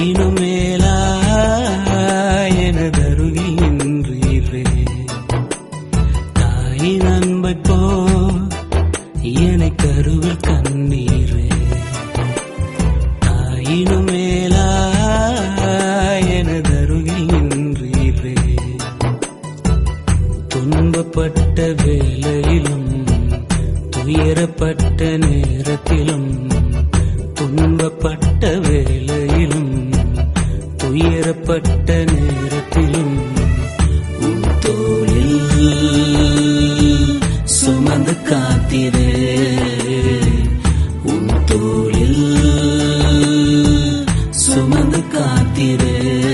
தாயினும் மேலா எனதருகில் நின்றீரே. தாயின் அன்பை போ என்னை கருவில் கண்ணீரே. தாயினும் மேலா எனதருகில் நின்றீரே. துன்பப்பட்ட வேளையிலும் துயரப்பட்ட நேரத்திலும், துன்பப்பட்ட வேளையிலும் துயரப்பட்ட நேரத்திலும் உன் தோளில் சுமந்து காத்திரே. உன் தோளில் சுமந்து காத்திரே.